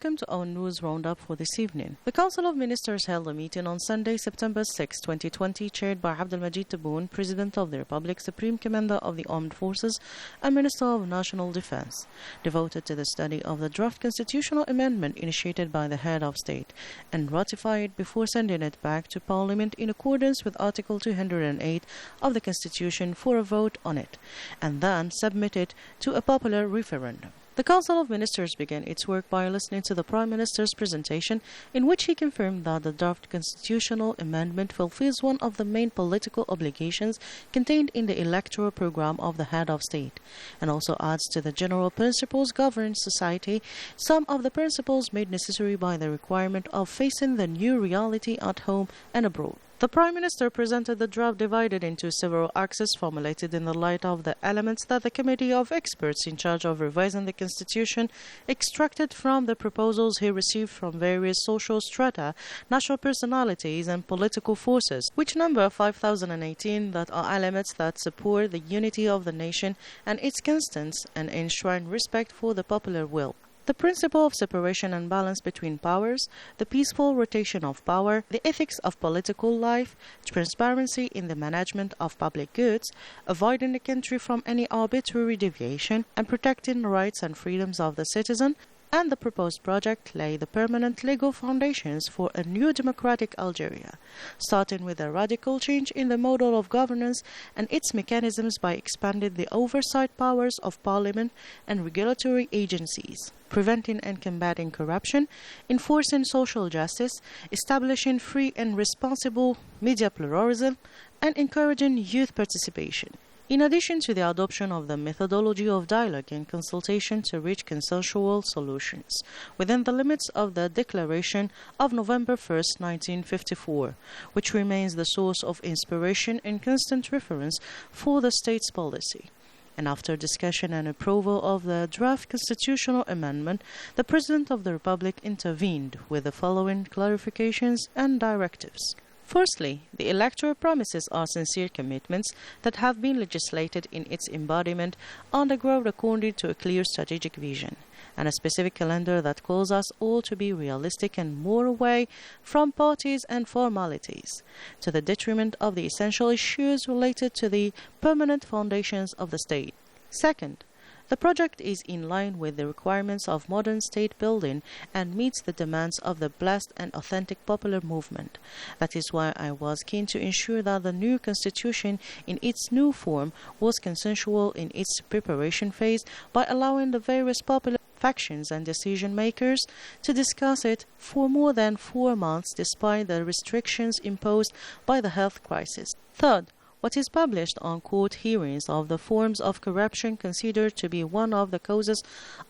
Welcome to our news roundup for this evening. The Council of Ministers held a meeting on Sunday, September 6, 2020, chaired by Abdelmajid Tebboune, President of the Republic, Supreme Commander of the Armed Forces, and Minister of National Defense, devoted to the study of the draft constitutional amendment initiated by the head of state and ratify it before sending it back to Parliament in accordance with Article 208 of the Constitution for a vote on it, and then submit it to a popular referendum. The Council of Ministers began its work by listening to the Prime Minister's presentation, in which he confirmed that the draft constitutional amendment fulfills one of the main political obligations contained in the electoral program of the head of state, and also adds to the general principles governing society some of the principles made necessary by the requirement of facing the new reality at home and abroad. The Prime Minister presented the draft divided into several axes formulated in the light of the elements that the Committee of Experts in charge of revising the Constitution extracted from the proposals he received from various social strata, national personalities and political forces, which number 5,018 that are elements that support the unity of the nation and its constants and enshrine respect for the popular will. The principle of separation and balance between powers, the peaceful rotation of power, the ethics of political life, transparency in the management of public goods, avoiding the country from any arbitrary deviation, and protecting the rights and freedoms of the citizen, and the proposed project lay the permanent legal foundations for a new democratic Algeria, starting with a radical change in the model of governance and its mechanisms by expanding the oversight powers of parliament and regulatory agencies, preventing and combating corruption, enforcing social justice, establishing free and responsible media pluralism, and encouraging youth participation. In addition to the adoption of the methodology of dialogue and consultation to reach consensual solutions within the limits of the Declaration of November 1, 1954, which remains the source of inspiration and constant reference for the state's policy. And after discussion and approval of the draft constitutional amendment, the President of the Republic intervened with the following clarifications and directives. Firstly, the electoral promises are sincere commitments that have been legislated in its embodiment on the ground according to a clear strategic vision and a specific calendar that calls us all to be realistic and more away from parties and formalities, to the detriment of the essential issues related to the permanent foundations of the state. Second, the project is in line with the requirements of modern state building and meets the demands of the blessed and authentic popular movement. That is why I was keen to ensure that the new constitution in its new form was consensual in its preparation phase by allowing the various popular factions and decision makers to discuss it for more than 4 months despite the restrictions imposed by the health crisis. Third, what is published on court hearings of the forms of corruption considered to be one of the causes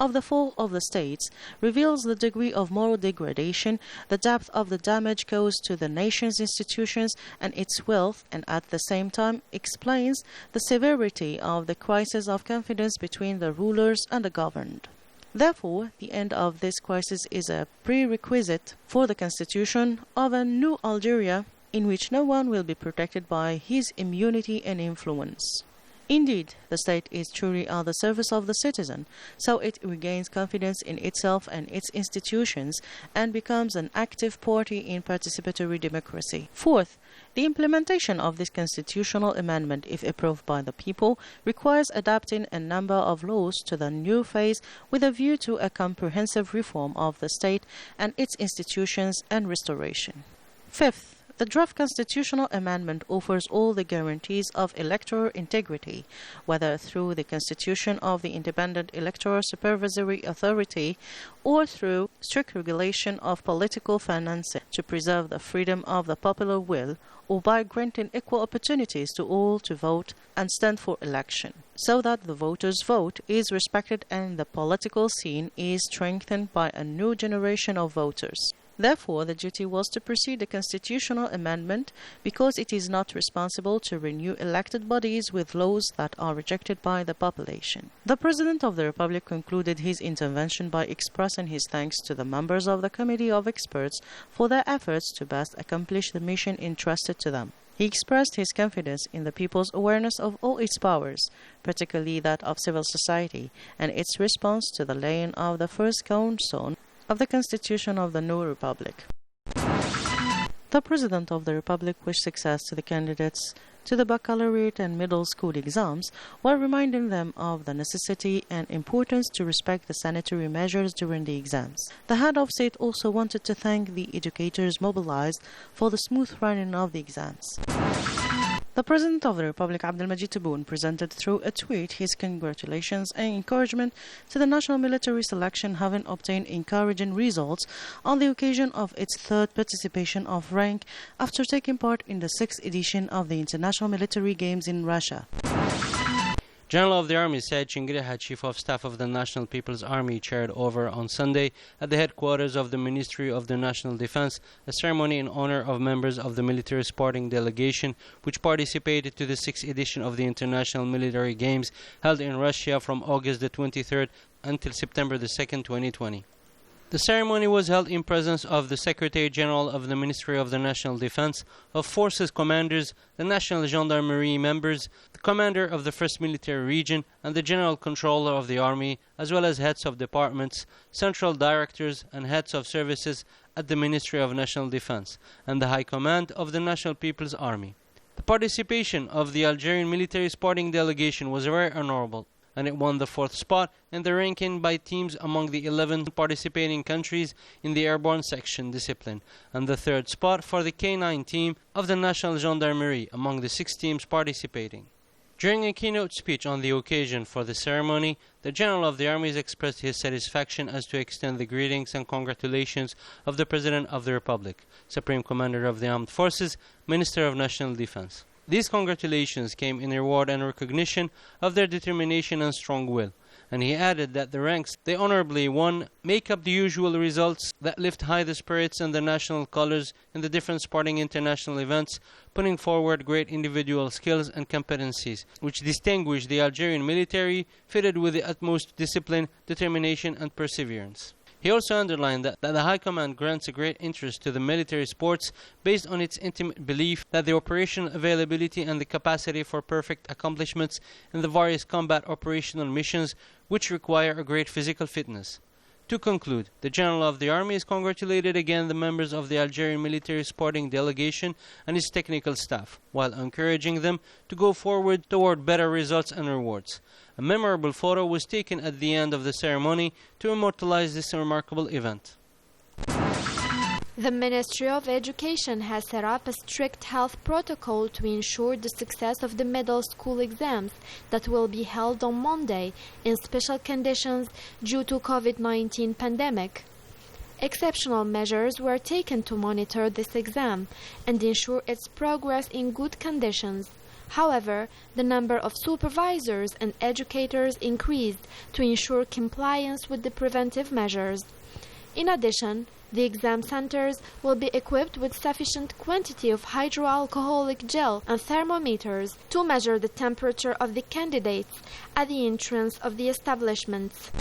of the fall of the states reveals the degree of moral degradation, the depth of the damage caused to the nation's institutions and its wealth, and at the same time explains the severity of the crisis of confidence between the rulers and the governed. Therefore, the end of this crisis is a prerequisite for the constitution of a new Algeria in which no one will be protected by his immunity and influence. Indeed, the state is truly at the service of the citizen, so it regains confidence in itself and its institutions and becomes an active party in participatory democracy. Fourth, the implementation of this constitutional amendment, if approved by the people, requires adapting a number of laws to the new phase with a view to a comprehensive reform of the state and its institutions and restoration. Fifth, the draft constitutional amendment offers all the guarantees of electoral integrity, whether through the constitution of the Independent Electoral Supervisory Authority or through strict regulation of political financing to preserve the freedom of the popular will, or by granting equal opportunities to all to vote and stand for election, so that the voter's vote is respected and the political scene is strengthened by a new generation of voters. Therefore, the duty was to proceed the constitutional amendment because it is not responsible to renew elected bodies with laws that are rejected by the population. The President of the Republic concluded his intervention by expressing his thanks to the members of the Committee of Experts for their efforts to best accomplish the mission entrusted to them. He expressed his confidence in the people's awareness of all its powers, particularly that of civil society, and its response to the laying of the first cornerstone of the Constitution of the new Republic. The President of the Republic wished success to the candidates to the baccalaureate and middle school exams, while reminding them of the necessity and importance to respect the sanitary measures during the exams. The head of state also wanted to thank the educators mobilized for the smooth running of the exams. The President of the Republic, Abdelmajid Tebboune, presented through a tweet his congratulations and encouragement to the national military selection having obtained encouraging results on the occasion of its third participation of rank after taking part in the 6th edition of the International Military Games in Russia. General of the Army Said Chingreha, Chief of Staff of the National People's Army, chaired over on Sunday at the headquarters of the Ministry of the National Defense a ceremony in honor of members of the military sporting delegation which participated to the 6th edition of the International Military Games held in Russia from August the 23rd until September the 2nd, 2020. The ceremony was held in presence of the Secretary General of the Ministry of the National Defense, of Forces Commanders, the National Gendarmerie members, the Commander of the 1st Military Region, and the General Controller of the Army, as well as heads of departments, central directors, and heads of services at the Ministry of National Defense, and the High Command of the National People's Army. The participation of the Algerian military sporting delegation was very honorable, and it won the 4th spot in the ranking by teams among the 11 participating countries in the airborne section discipline, and the 3rd spot for the K9 team of the National Gendarmerie among the 6 teams participating. During a keynote speech on the occasion for the ceremony, the General of the Armies expressed his satisfaction as to extend the greetings and congratulations of the President of the Republic, Supreme Commander of the Armed Forces, Minister of National Defense. These congratulations came in reward and recognition of their determination and strong will, and he added that the ranks they honorably won make up the usual results that lift high the spirits and the national colors in the different sporting international events, putting forward great individual skills and competencies, which distinguish the Algerian military, fitted with the utmost discipline, determination and perseverance. He also underlined that the High Command grants a great interest to the military sports based on its intimate belief that the operational availability and the capacity for perfect accomplishments in the various combat operational missions which require a great physical fitness. To conclude, the General of the Army has congratulated again the members of the Algerian military sporting delegation and its technical staff, while encouraging them to go forward toward better results and rewards. A memorable photo was taken at the end of the ceremony to immortalize this remarkable event. The Ministry of Education has set up a strict health protocol to ensure the success of the middle school exams that will be held on Monday in special conditions due to COVID-19 pandemic. Exceptional measures were taken to monitor this exam and ensure its progress in good conditions. However, the number of supervisors and educators increased to ensure compliance with the preventive measures. In addition, the exam centers will be equipped with sufficient quantity of hydroalcoholic gel and thermometers to measure the temperature of the candidates at the entrance of the establishments.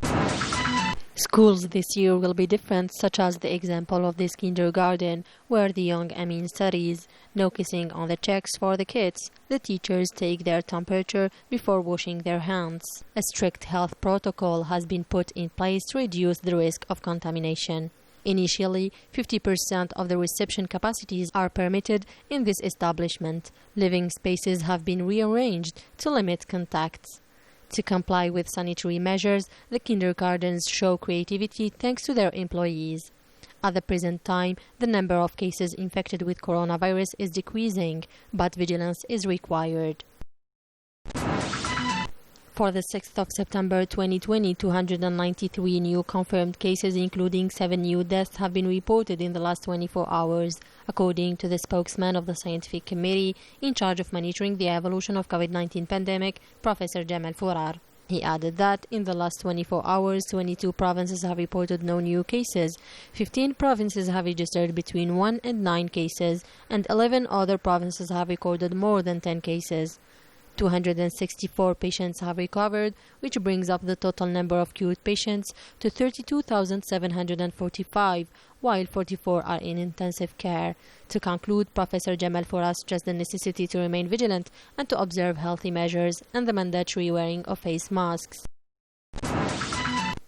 Schools this year will be different, such as the example of this kindergarten, where the young Amin studies. No kissing on the checks for the kids. The teachers take their temperature before washing their hands. A strict health protocol has been put in place to reduce the risk of contamination. Initially, 50% of the reception capacities are permitted in this establishment. Living spaces have been rearranged to limit contacts. To comply with sanitary measures, the kindergartens show creativity thanks to their employees. At the present time, the number of cases infected with coronavirus is decreasing, but vigilance is required. For the 6th of September 2020, 293 new confirmed cases, including 7 new deaths, have been reported in the last 24 hours, according to the spokesman of the Scientific Committee in charge of monitoring the evolution of COVID-19 pandemic, Professor Jamal Fourar. He added that in the last 24 hours, 22 provinces have reported no new cases, 15 provinces have registered between 1 and 9 cases, and 11 other provinces have recorded more than 10 cases. 264 patients have recovered, which brings up the total number of cured patients to 32,745, while 44 are in intensive care. To conclude, Professor Jamal Fourar stressed the necessity to remain vigilant and to observe healthy measures and the mandatory wearing of face masks.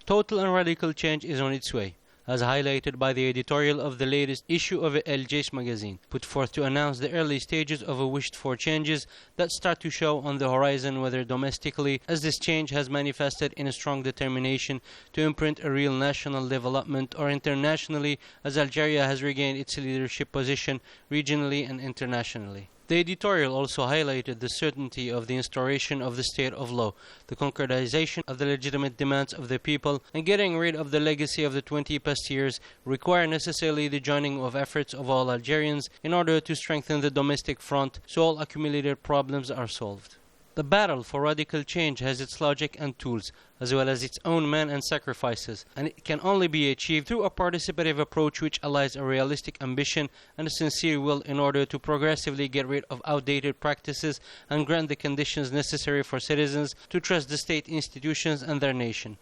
Total and radical change is on its way. as highlighted by the editorial of the latest issue of El Jaish magazine, put forth to announce the early stages of a wished-for changes that start to show on the horizon, whether domestically, as this change has manifested in a strong determination to imprint a real national development, or internationally, as Algeria has regained its leadership position regionally and internationally. The editorial also highlighted the certainty of the instauration of the state of law, the concretization of the legitimate demands of the people, and getting rid of the legacy of the 20 past years require necessarily the joining of efforts of all Algerians in order to strengthen the domestic front so all accumulated problems are solved. The battle for radical change has its logic and tools, as well as its own men and sacrifices, and it can only be achieved through a participative approach which allies a realistic ambition and a sincere will in order to progressively get rid of outdated practices and grant the conditions necessary for citizens to trust the state institutions and their nation.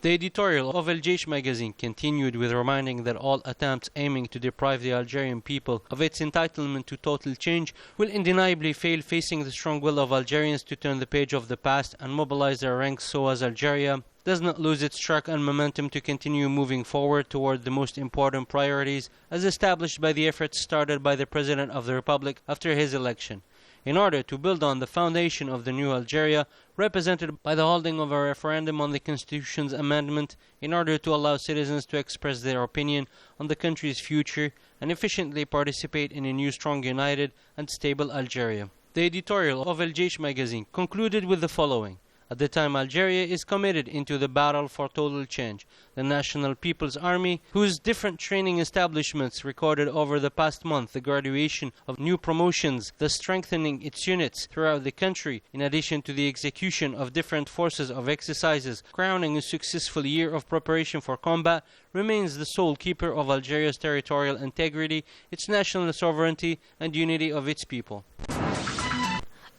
The editorial of El Jaish magazine continued with reminding that all attempts aiming to deprive the Algerian people of its entitlement to total change will undeniably fail, facing the strong will of Algerians to turn the page of the past and mobilize their ranks so as Algeria does not lose its track and momentum to continue moving forward toward the most important priorities as established by the efforts started by the President of the Republic after his election, in order to build on the foundation of the new Algeria, represented by the holding of a referendum on the Constitution's amendment, in order to allow citizens to express their opinion on the country's future and efficiently participate in a new, strong, united, and stable Algeria. The editorial of El Jaish magazine concluded with the following: at the time Algeria is committed into the battle for total change, the National People's Army, whose different training establishments recorded over the past month the graduation of new promotions, thus strengthening its units throughout the country, in addition to the execution of different forces of exercises, crowning a successful year of preparation for combat, remains the sole keeper of Algeria's territorial integrity, its national sovereignty, and unity of its people.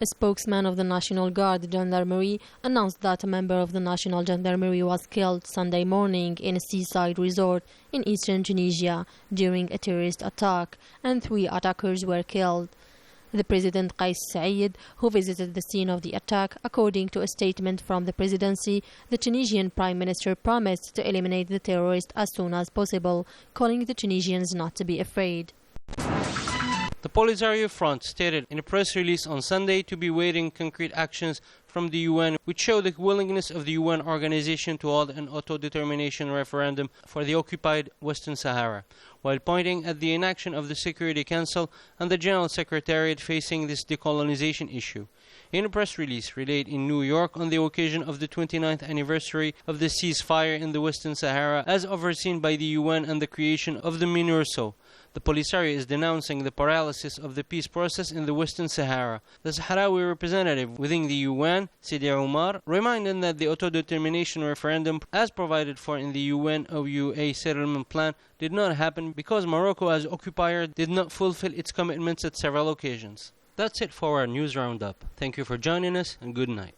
A spokesman of the National Guard Gendarmerie announced that a member of the National Gendarmerie was killed Sunday morning in a seaside resort in eastern Tunisia during a terrorist attack, and 3 attackers were killed. The President Qais Said, who visited the scene of the attack, according to a statement from the presidency, the Tunisian Prime Minister promised to eliminate the terrorist as soon as possible, calling the Tunisians not to be afraid. The Polisario Front stated in a press release on Sunday to be waiting concrete actions from the UN which show the willingness of the UN organization to hold an auto-determination referendum for the occupied Western Sahara, while pointing at the inaction of the Security Council and the General Secretariat facing this decolonization issue. In a press release relayed in New York on the occasion of the 29th anniversary of the ceasefire in the Western Sahara as overseen by the UN and the creation of the MINURSO, the Polisario is denouncing the paralysis of the peace process in the Western Sahara. The Sahrawi representative within the UN, Sidi Omar, reminded that the autodetermination referendum, as provided for in the UN OUA settlement plan, did not happen because Morocco as occupier did not fulfill its commitments at several occasions. That's it for our news roundup. Thank you for joining us and good night.